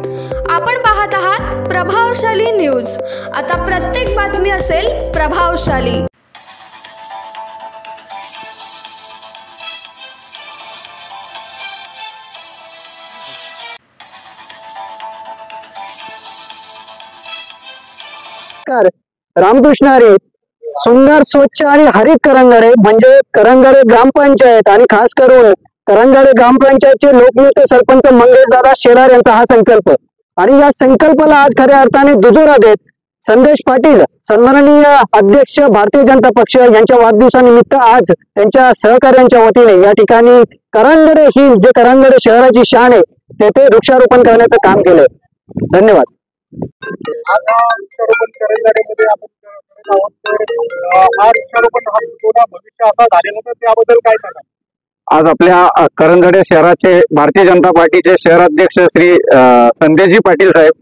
आपण पाहत आहात प्रभावशाली न्यूज। आता प्रत्येक बातमी असेल प्रभावशाली। रामकृष्ण हरी। सुंदर स्वच्छ आणि हरित करंगडे म्हणजे करंगडे ग्रामपंचायत आणि खास करून करंगडे ग्रामपंचायतचे लोकनियुक्त सरपंच मंगेश दादा शेलार यांचा हा संकल्प आणि या संकल्पाला आज खऱ्या अर्थाने दुजोरा देत संदेश पाटील सन्माननीय अध्यक्ष भारतीय जनता पक्ष यांच्या वाढदिवसानिमित्त आज त्यांच्या सहकार्यांच्या वतीने या ठिकाणी करंगडे ही जे करंगडे शहराची शान आहे तेथे वृक्षारोपण करण्याचं काम केलं। धन्यवाद। आज आपल्या करंगडे शहराचे भारतीय जनता पार्टीचे शहराध्यक्ष श्री संदेशजी पाटील साहेब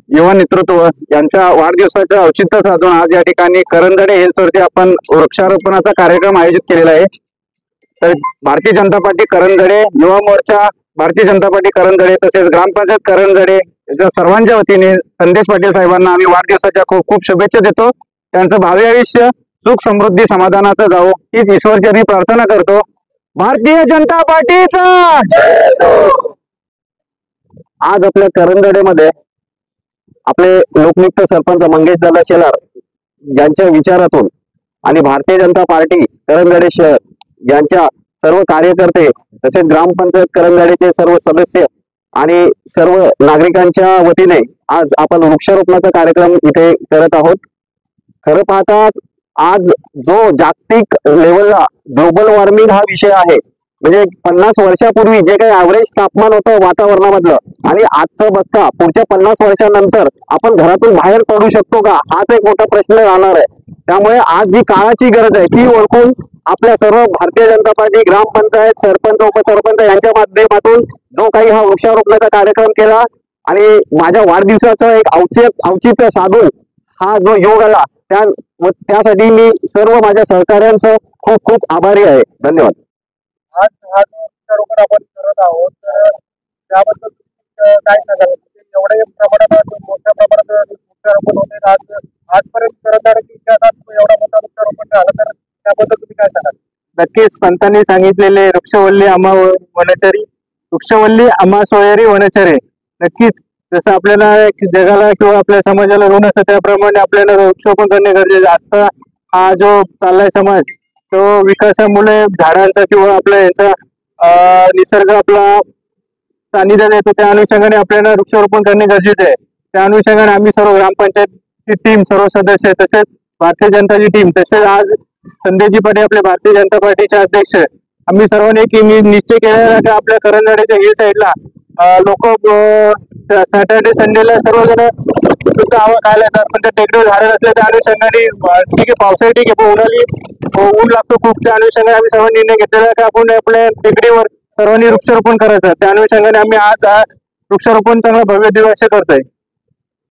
युवा नेतृत्व यांच्या वाढदिवसाचं औचित्य साधून आज या ठिकाणी करंगडे हिल्सवरती आपण वृक्षारोपणाचा कार्यक्रम आयोजित केलेला आहे। तर भारतीय जनता पार्टी करंगडे, युवा मोर्चा भारतीय जनता पार्टी करंगडे तसेच ग्रामपंचायत करंगडे याच्या सर्वांच्या वतीने संदेश पाटील साहेबांना आम्ही वाढदिवसाच्या खूप खूप शुभेच्छा देतो। त्यांचं भावी आयुष्य सुख समृद्धी समाधानाचं जावो हीच ईश्वरचरणी प्रार्थना करतो। भारतीय जनता पार्टीचा आज आपल्या करंगडेमध्ये आपले लोकनियुक्त सरपंच मंगेश दादा शेलार यांच्या विचारातून आणि भारतीय जनता पार्टी करंगडे शहर यांच्या सर्व कार्यकर्ते तसेच ग्रामपंचायत करंगडेचे सर्व सदस्य आणि सर्व नागरिकांच्या वतीने आज आपण वृक्षारोपणाचा कार्यक्रम इथे करत आहोत। खरं पाहता आज जो जागतिक लेवलला ग्लोबल वॉर्मिंग हा विषय आहे, म्हणजे 50 वर्षापूर्वी जे काही ऍव्हरेज तापमान होतं वातावरणामधलं आणि आजचं बघता पुढच्या 50 वर्षानंतर आपण घरातून बाहेर पडू शकतो का हाच एक मोठा प्रश्न राहणार आहे। त्यामुळे आज जी काळाची गरज आहे ती ओळखून आपल्या सर्व भारतीय जनता पार्टी ग्रामपंचायत सरपंच उपसरपंच यांच्या माध्यमातून जो काही हा वृक्षारोपणाचा कार्यक्रम केला आणि माझ्या वाढदिवसाचं एक औचित्य साधून हा जो योग आला त्यासाठी मी सर्व माझ्या सहकार्यांचं खूप खूप आभारी आहे। धन्यवाद। आज हा वृक्षारोपण आपण करत आहोत त्याबद्दल काय सांगाल? एवढ्या प्रमाणात मोठ्या प्रमाणात वृक्षारोपण होते आजपर्यंत करंगडे इतिहासात एवढा मोठा वृक्षारोपण झालं तर त्याबद्दल तुम्ही काय सांगाल? नक्कीच संतांनी सांगितलेले वृक्षवल्ली आम्हा वनचरी वृक्षवल्ली आम्हा सोयरी वनचरे। नक्कीच जसं आपल्याला जगाला किंवा आपल्या समाजाला ऋण असतं त्याप्रमाणे आपल्याला वृक्षारोपण करणे गरजेचे। आता हा जो चाललाय समाज तो विकासामुळे झाडांचा किंवा आपल्या याचा निसर्ग आपला सानिध्यात येतो त्या अनुषंगाने आपल्याला वृक्षारोपण करणे गरजेचे आहे। त्या अनुषंगाने आम्ही सर्व ग्रामपंचायतची टीम सर्व सदस्य तसेच भारतीय जनताची टीम तसेच आज संदेशजी पाटील आपले भारतीय जनता पार्टीचे अध्यक्ष आम्ही सर्वांनी निश्चय केलेला की आपल्या करंगडेच्या हिल साईडला लोक सॅटर्डे संडेला सर्वजण हवा खायला येतात, पण त्या टेकडीवर झाडे नसल्या त्या अनुषंगाने ठीक आहे पावसाळी ठीक आहे पण ऊन लागतो खूप त्या अनुषंगाने आम्ही सर्व निर्णय घेतलेला की आपण आपल्या टेकडीवर सर्वांनी वृक्षारोपण करायचं। त्या अनुषंगाने आम्ही आज वृक्षारोपण चांगलं भव्य दिवस करतोय।